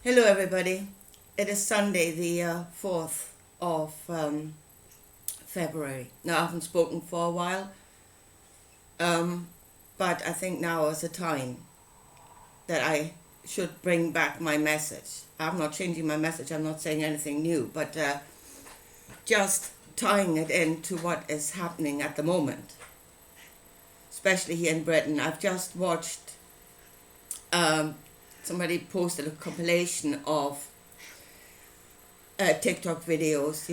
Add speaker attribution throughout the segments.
Speaker 1: Hello, everybody. It is Sunday, the 4th of February. Now, I haven't spoken for a while, but I think now is the time that I should bring back my message. I'm not changing my message, I'm not saying anything new, but just tying it into what is happening at the moment, especially here in Britain. I've just watched, somebody posted a compilation of TikTok videos,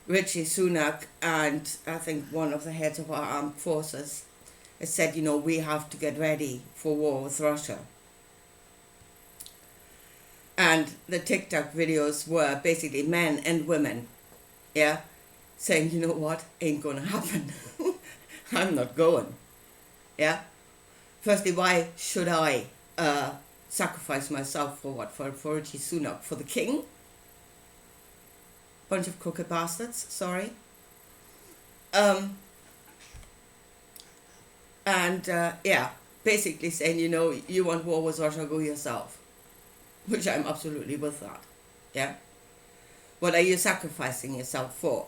Speaker 1: Richie Sunak and I think one of the heads of our armed forces has said, we have to get ready for war with Russia. And the TikTok videos were basically men and women, saying, you know what, ain't gonna happen. I'm not going, Firstly, why should I sacrifice myself for what? For Richie Sunak? For the king? Bunch of crooked bastards, sorry. Basically saying, you want war with Russia, go yourself. Which I'm absolutely with that, What are you sacrificing yourself for?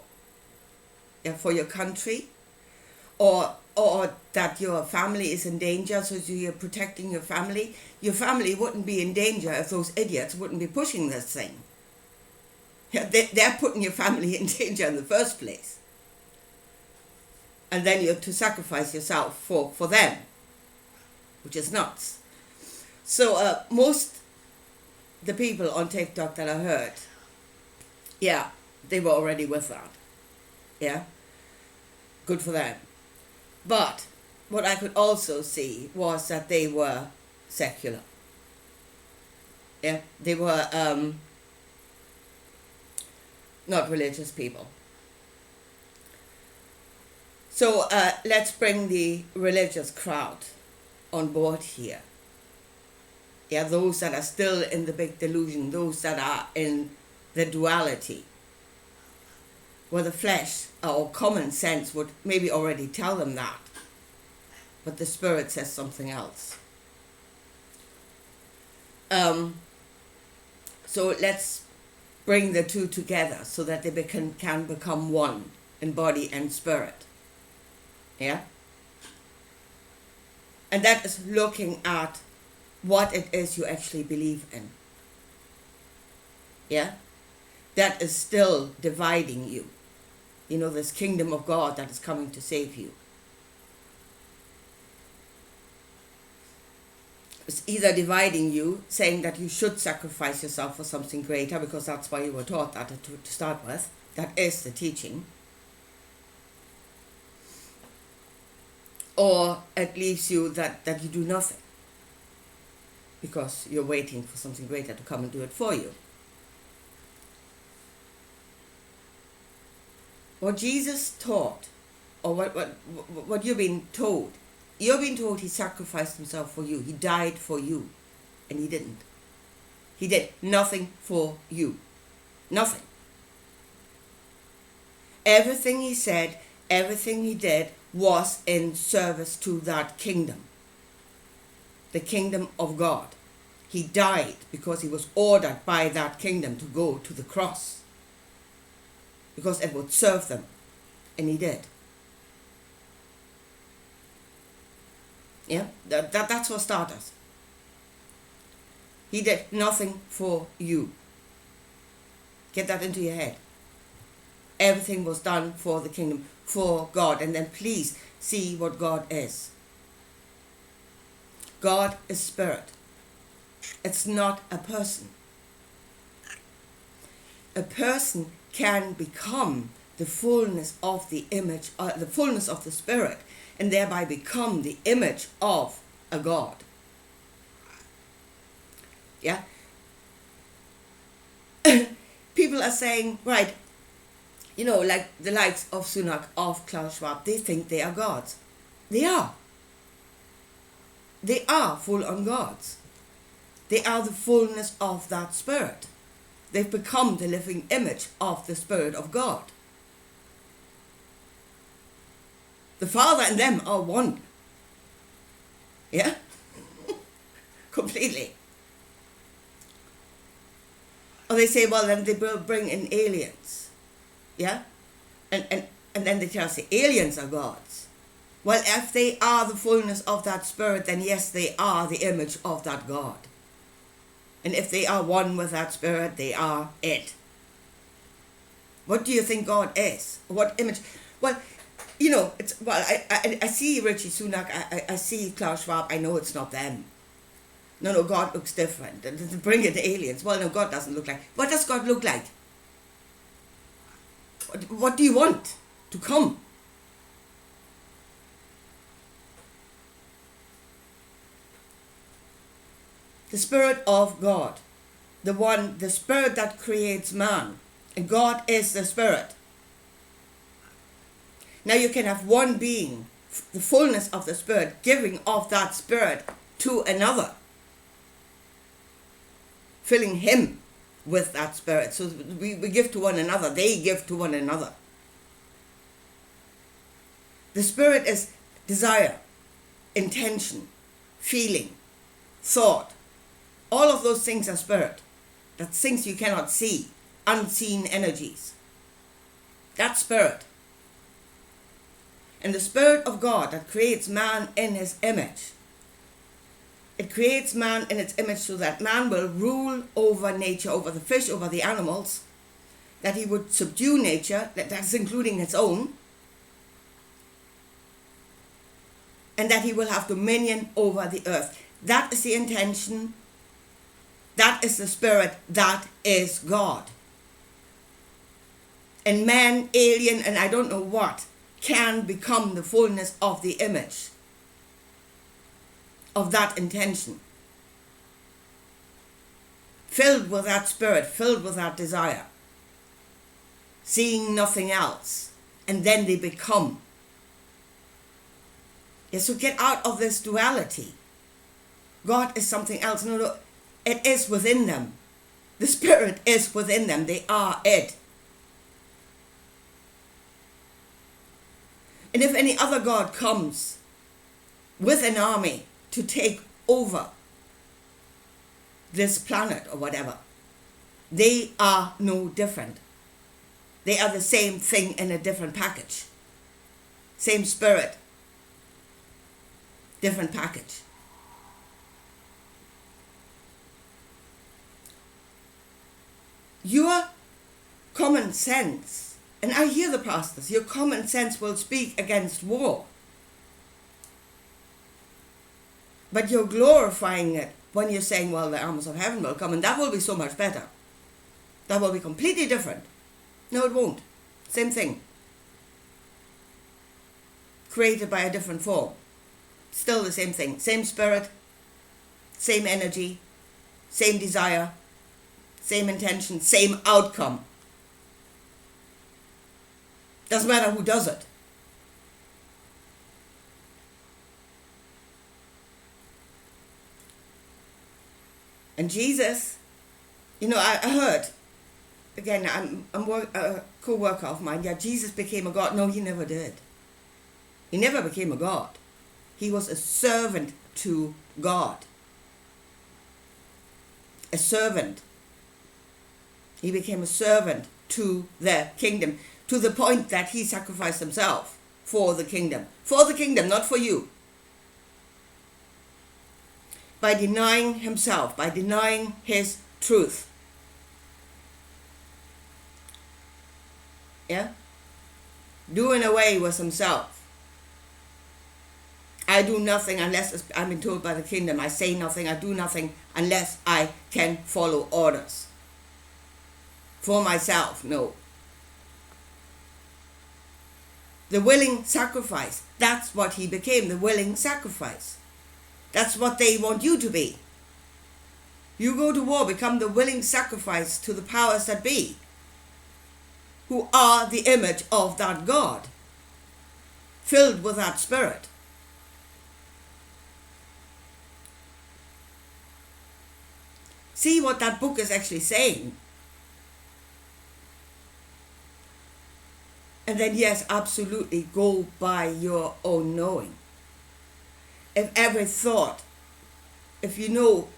Speaker 1: For your country? Or that your family is in danger, so you're protecting your family? Your family wouldn't be in danger if those idiots wouldn't be pushing this thing. They're putting your family in danger in the first place. And then you have to sacrifice yourself for them, which is nuts. So most the people on TikTok that I heard, they were already with that. Good for them. But what I could also see was that they were secular. They were not religious people. So let's bring the religious crowd on board here. Those that are still in the big delusion, those that are in the duality, where the flesh or common sense would maybe already tell them that, but the spirit says something else. So let's bring the two together so that they can become one in body and spirit. And that is looking at what it is you actually believe in. That is still dividing you. This kingdom of God that is coming to save you. It's either dividing you, saying that you should sacrifice yourself for something greater, because that's why you were taught that to start with. That is the teaching. Or it leaves you that you do nothing, because you're waiting for something greater to come and do it for you. What Jesus taught, or what you've been told, he sacrificed himself for you. He died for you, and he didn't. He did nothing for you. Nothing. Everything he said, everything he did was in service to that kingdom. The kingdom of God. He died because he was ordered by that kingdom to go to the cross, because it would serve them, and he did. That's for starters. He did nothing for you. Get that into your head. Everything was done for the kingdom, for God. And then please see what God is. God is spirit. It's not a person. A person can become the fullness of the image, the fullness of the spirit, and thereby become the image of a God. People are saying, right, like the likes of Sunak, of Klaus Schwab, they think they are gods. They are. They are full-on gods. They are the fullness of that spirit. They've become the living image of the Spirit of God. The Father and them are one. Completely. they say, well, then they will bring in aliens. Yeah? And then they tell us the aliens are gods. Well, if they are the fullness of that spirit, then yes, they are the image of that God. And if they are one with that spirit, they are it. What do you think God is? What image? Well, I see Richie Sunak, I see Klaus Schwab, I know it's not them. No, God looks different. Bring in the aliens. Well, no, God doesn't look like. What does God look like? What do you want to come? The Spirit of God. The Spirit that creates man. And God is the Spirit. Now you can have one being, the fullness of the Spirit, giving of that Spirit to another. Filling him with that Spirit. So we give to one another. They give to one another. The Spirit is desire, intention, feeling, thought. All of those things are Spirit. That's things you cannot see. Unseen energies. That's Spirit. And the Spirit of God that creates man in his image. It creates man in its image so that man will rule over nature, over the fish, over the animals. That he would subdue nature, that's including its own. And that he will have dominion over the earth. That is the intention. That is the Spirit. That is God. And man, alien, and I don't know what, can become the fullness of the image of that intention. Filled with that Spirit, filled with that desire. Seeing nothing else. And then they become. Yeah, so get out of this duality. God is something else. No, it is within them. The Spirit is within them. They are it. And if any other God comes with an army to take over this planet or whatever, they are no different. They are the same thing in a different package. Same Spirit, different package. Your common sense, and I hear the pastors, your common sense will speak against war. But you're glorifying it when you're saying, well, the armies of heaven will come, and that will be so much better. That will be completely different. No, it won't. Same thing. Created by a different form. Still the same thing. Same Spirit, same energy, same desire, same intention, same outcome. Doesn't matter who does it. And Jesus, I heard, again, I'm a co-worker of mine, yeah, Jesus became a God. No, he never did. He never became a God. He was a servant to God. A servant. He became a servant to the kingdom, to the point that he sacrificed himself for the kingdom. For the kingdom, not for you. By denying himself, by denying his truth. Yeah? Doing away with himself. I do nothing unless I'm been told by the kingdom. I say nothing, I do nothing unless I can follow orders. For myself, no. The willing sacrifice, that's what he became, the willing sacrifice. That's what they want you to be. You go to war, become the willing sacrifice to the powers that be, who are the image of that God, filled with that Spirit. See what that book is actually saying. And then, yes, absolutely go by your own knowing. If every thought, if you know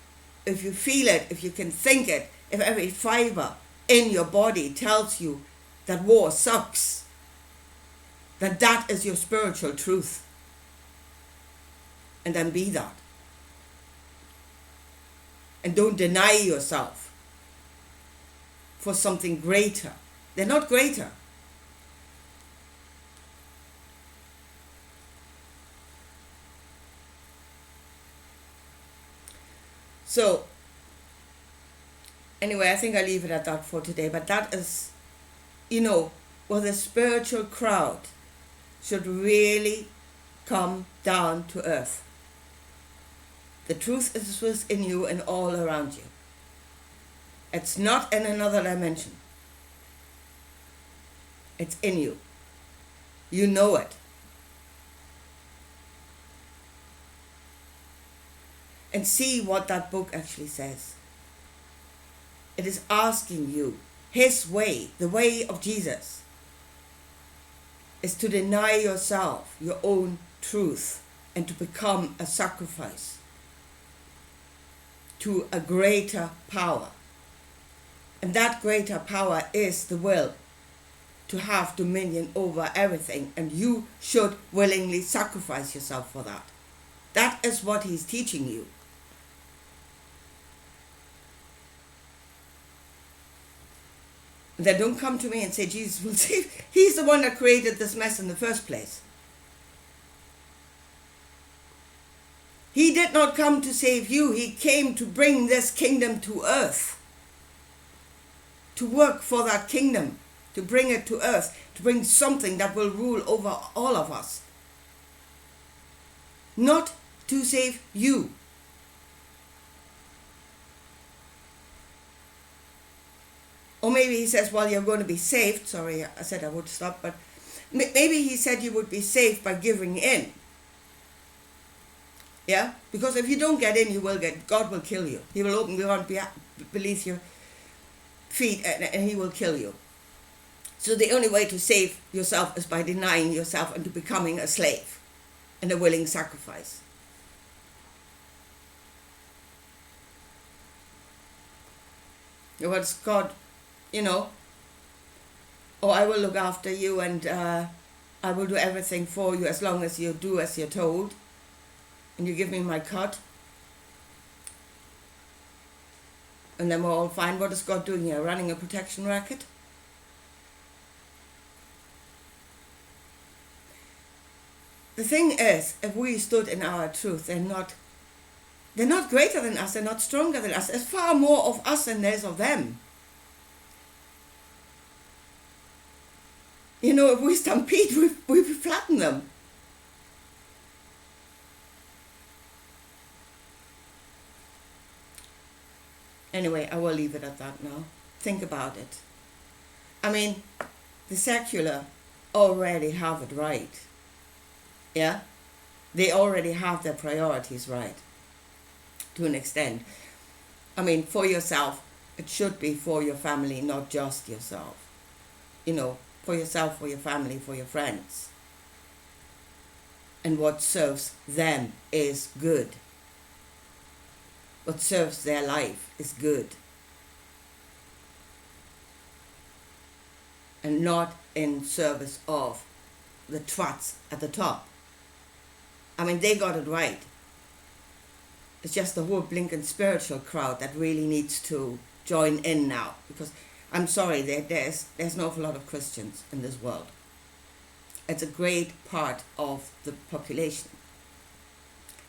Speaker 1: if you feel it, if you can think it, if every fiber in your body tells you that war sucks, then that is your spiritual truth. And then be that. And don't deny yourself for something greater. They're not greater. So, anyway, I think I'll leave it at that for today. But that is, well, the spiritual crowd should really come down to earth. The truth is within you and all around you. It's not in another dimension. It's in you. You know it. And see what that book actually says. It is asking you, his way, the way of Jesus, is to deny yourself, your own truth, and to become a sacrifice to a greater power. And that greater power is the will to have dominion over everything, and you should willingly sacrifice yourself for that. That is what he's teaching you. Then don't come to me and say Jesus will save. He's the one that created this mess in the first place. He did not come to save you. He came to bring this kingdom to earth. To work for that kingdom. To bring it to earth. To bring something that will rule over all of us. Not to save you. Or maybe he says, well, you're going to be saved. Sorry, I said I would stop, but maybe he said you would be saved by giving in. Yeah? Because if you don't get in, God will kill you. He will open the ground beneath your feet and he will kill you. So the only way to save yourself is by denying yourself and to becoming a slave and a willing sacrifice. What's God, I will look after you and I will do everything for you as long as you do as you're told and you give me my cut. And then we're all fine. What is God doing here? Running a protection racket? The thing is, if we stood in our truth, they're not greater than us, they're not stronger than us. There's far more of us than there's of them. If we stampede, we flatten them. Anyway, I will leave it at that now. Think about it. I mean, the secular already have it right. Yeah? They already have their priorities right. To an extent. I mean, for yourself, it should be for your family, not just yourself. For yourself, for your family, for your friends. And what serves them is good. What serves their life is good. And not in service of the twats at the top. I mean, they got it right. It's just the whole blinking spiritual crowd that really needs to join in now. Because, I'm sorry, there's an awful lot of Christians in this world. It's a great part of the population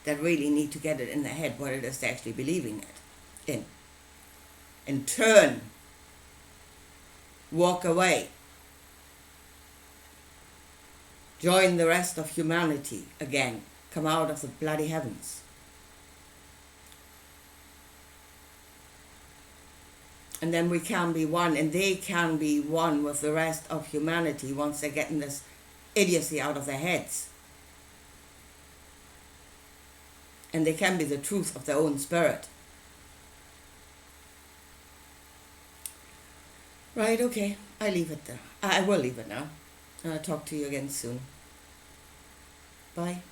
Speaker 1: that really need to get it in their head what it is they're actually believing it in. And turn. Walk away. Join the rest of humanity again. Come out of the bloody heavens. And then we can be one, and they can be one with the rest of humanity once they're getting this idiocy out of their heads. And they can be the truth of their own spirit. Right, okay. I leave it there. I will leave it now. I'll talk to you again soon. Bye.